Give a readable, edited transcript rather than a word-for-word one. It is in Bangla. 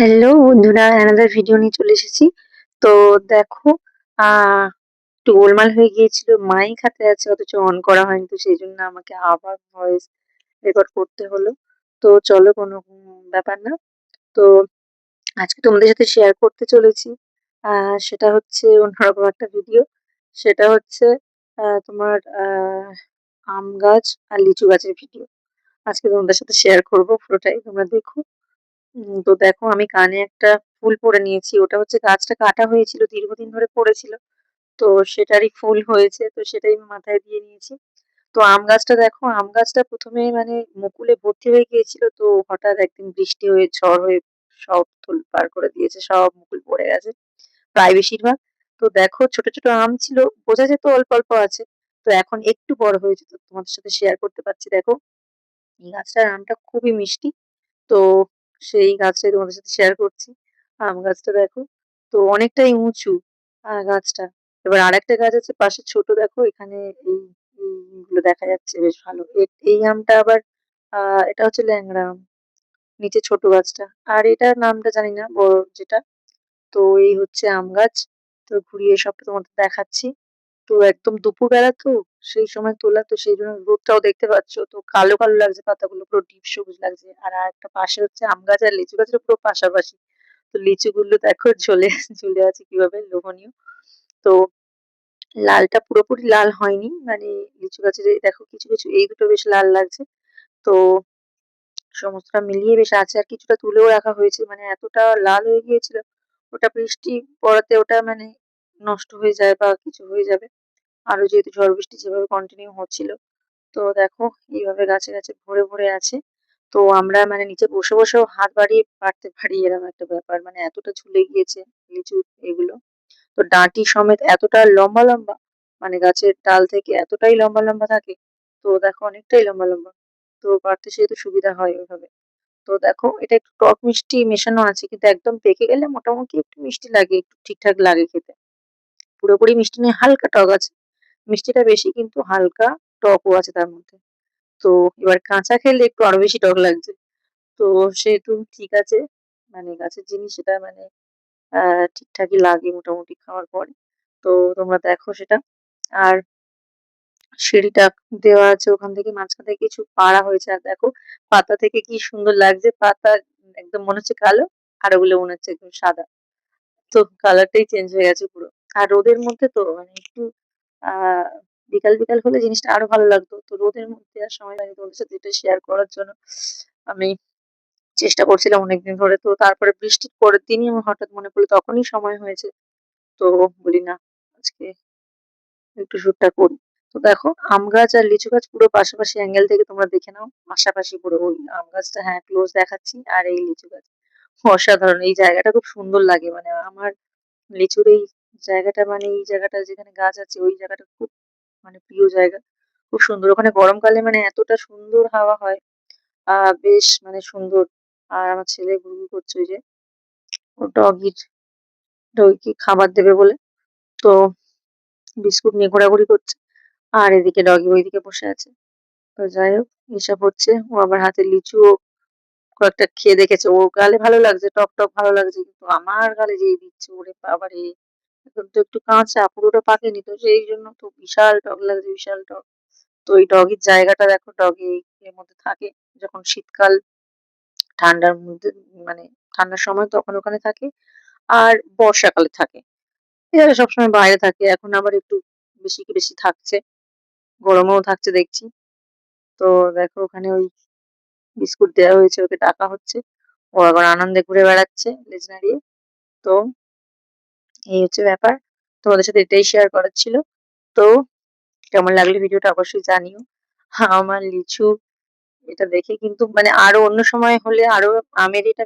হ্যালো বন্ধুরা, অ্যানাদার ভিডিও নিয়ে চলে এসেছি। তো দেখো, আ একটু গোলমাল হয়ে গিয়েছিল। মাইক হাতে আছে অথচ অন করা হয়নি। তো সেইজন্য আমাকে আবার ভয়েস রেকর্ড করতে হলো। তো চলো কোনো ব্যাপার না। তো আজকে তোমাদের সাথে শেয়ার করতে চলেছি। আ সেটা হচ্ছে অন্যরকম একটা ভিডিও। সেটা হচ্ছে তোমার আম গাছ আর লিচু গাছের ভিডিও। আজকে তোমাদের সাথে শেয়ার করব পুরোটাই। তোমরা দেখো। তো দেখো আমি কানে একটা ফুল পরে নিয়েছি। ওটা হচ্ছে গাছটা কাটা হয়েছিল, দীর্ঘদিন ধরে পড়েছিল। তো সেটারই ফুল হয়েছে। তো সেটাই আমি মাথায় দিয়ে নিয়েছি। তো আম গাছটা দেখো, আম গাছটা ১ম এ মানে মুকুলে ভর্তি হয়ে গিয়েছিল। তো হঠাৎ একদিন বৃষ্টি হয়ে ঝড় হয়ে সব তোলপাড় করে দিয়েছে। সব মুকুল পড়ে গেছে, প্রায় বেশিরভাগ। তো দেখো ছোট, ছোট আম ছিল। বোঝা যেত অল্প, অল্প আছে। তো এখন একটু বড় হয়েছে। তো তোমাদের সাথে শেয়ার করতে পারছি। দেখো, এই গাছটার আমটা খুবই মিষ্টি। তো সেই গাছটাই তোমাদের সাথে শেয়ার করছি। আম গাছটা দেখো, তো অনেকটাই উঁচু গাছটা। এবার আরেকটা গাছ আছে পাশে ছোট, দেখো এখানে এই গুলো দেখা যাচ্ছে বেশ ভালো। এই আমটা আবার এটা হচ্ছে ল্যাংড়া আম, নিচে ছোট গাছটা। আর এটার নামটা জানি না, বড় যেটা। তো এই হচ্ছে আম গাছ। তো ঘুরিয়ে সব তোমাদের দেখাচ্ছি। তো একদম দুপুরবেলা তো, সেই সময় তোলা, তো সেই জন্য রোদটাও দেখতে পাচ্ছ। তো কালো কালো লাগছে পাতাগুলো, পুরো ডিপ সবুজ লাগছে। আর একটা পাশে হচ্ছে আম গাছ আর লিচু গাছের পুরো পাশাপাশি। তো লিচুগুলো দেখো ঝুলে ঝুলে আছে কিভাবে, লোভনীয়। তো লালটা পুরোপুরি লাল হয়নি, মানে লিচু গাছের এই দেখো কিছু কিছু, এই দুটো বেশ লাল লাগছে। তো সমস্তটা মিলিয়ে বেশ আছে। আর কিছুটা তুলেও রাখা হয়েছে, মানে এতটা লাল হয়ে গিয়েছিল। ওটা বৃষ্টি পড়াতে ওটা মানে নষ্ট হয়ে যায় বা কিছু হয়ে যাবে। আরো যেহেতু ঝড় বৃষ্টি যেভাবে কন্টিনিউ হচ্ছিল। তো দেখো এইভাবে গাছে গাছে ভরে ভরে আছে। তো আমরা মানে নিচে বসে বসেও হাত বাড়িয়ে পারতে পারি, এরকম একটা ব্যাপার, মানে এতটা ঝুলে গিয়েছে লিচু এগুলো। তো ডাঁটি সমেত এতটা লম্বা লম্বা, মানে গাছের ডাল থেকে এতটাই লম্বা লম্বা থাকে। তো দেখো অনেকটাই লম্বা লম্বা। তো পারতে সেহেতু সুবিধা হয় ওইভাবে। তো দেখো এটা একটু টক মিষ্টি মেশানো আছে, কিন্তু একদম পেকে গেলে মোটামুটি একটু মিষ্টি লাগে, একটু ঠিকঠাক লাগে খেতে। পুরোপুরি মিষ্টি নয়, হালকা টক আছে। মিষ্টিটা বেশি কিন্তু হালকা টকও আছে তার মধ্যে। তো এবার কাঁচা খেলে একটু আরো বেশি টক লাগছে। তো সেহেতু ঠিক আছে, মানে গাছের জিনিস সেটা মানে ঠিকঠাকই লাগে মোটামুটি খাওয়ার পরে। তো তোমরা দেখো সেটা। আর সিঁড়িটা দেওয়া আছে, ওখান থেকে মাঝখান থেকে কিছু পাড়া হয়েছে। আর দেখো পাতা থেকে কি সুন্দর লাগছে। পাতা একদম মনে হচ্ছে কালো, আর ওগুলো মনে হচ্ছে একদম সাদা। তো কালারটাই চেঞ্জ হয়ে গেছে পুরো। আর রোদের মধ্যে তো মানে একটু আহ বিকাল বিকাল হলে জিনিসটা আরো ভালো লাগতো। তো রোদের মধ্যে আর সময় পাইনি তোমাদের সাথে এটা শেয়ার করার জন্য। আমি চেষ্টা করছিলাম অনেকদিন ধরে। তো তারপরে বৃষ্টির পরের দিনই আমার হঠাৎ মনে পড়লো, তখনই সময় হয়েছে। তো বলি না, আজকে একটু শ্যুটটা করি। তো দেখো আম গাছ আর লিচু গাছ পুরো পাশাপাশি অ্যাঙ্গেল থেকে তোমরা দেখে নাও। পাশাপাশি পুরো ওই আম গাছটা, হ্যাঁ ক্লোজ দেখাচ্ছি, আর এই লিচু গাছ। অসাধারণ, এই জায়গাটা খুব সুন্দর লাগে। মানে আমার লিচুর এই জায়গাটা, মানে এই জায়গাটা যেখানে গাছ আছে ওই জায়গাটা খুব মানে প্রিয় জায়গা। খুব সুন্দর ওখানে গরমকালে, মানে এতটা সুন্দর হাওয়া হয়। বেশ মানে সুন্দর। আর আমার ছেলে গুনগুন করছে ওই যে, ও ডগিকে খাবার দেবে বলে। তো বিস্কুট নিয়ে ঘোরাঘুরি করছে। আর এদিকে ডগি ওইদিকে বসে আছে। তো যাই হোক, এসব হচ্ছে। ও আবার হাতে লিচুও কয়েকটা খেয়ে দেখেছে। ওর গালে ভালো লাগছে, টক টক ভালো লাগছে, কিন্তু আমার গালে যেই দিচ্ছে, ওরে বাবারে! এখন তো একটু কাঁচা, পুরোটা পাকেনি। তো সেই জন্য তো বিশাল টক লাগছে, বিশাল টক। তো এই ডগির জায়গাটা দেখো, ডগি এর মধ্যে থাকে যখন শীতকাল, ঠান্ডার মধ্যে, মানে ঠান্ডার সময় তখন ওখানে থাকে। আর বর্ষাকালে থাকে, এরা সবসময় বাইরে থাকে। এখন আবার একটু বেশি কি বেশি থাকছে, গরমেও থাকছে দেখছি। তো দেখো ওখানে ওই বিস্কুট দেওয়া হয়েছে, ওকে ডাকা হচ্ছে। ও আবার আনন্দে ঘুরে বেড়াচ্ছে লেজ নাড়িয়ে। তো এই হচ্ছে ব্যাপার। তোমাদের সাথে এটাই শেয়ার করার ছিল। তো কেমন লাগলো ভিডিওটা অবশ্যই জানিও। আমার লিচু এটা দেখে কিন্তু মানে আরো অন্য সময় হলে আরো আমের এটা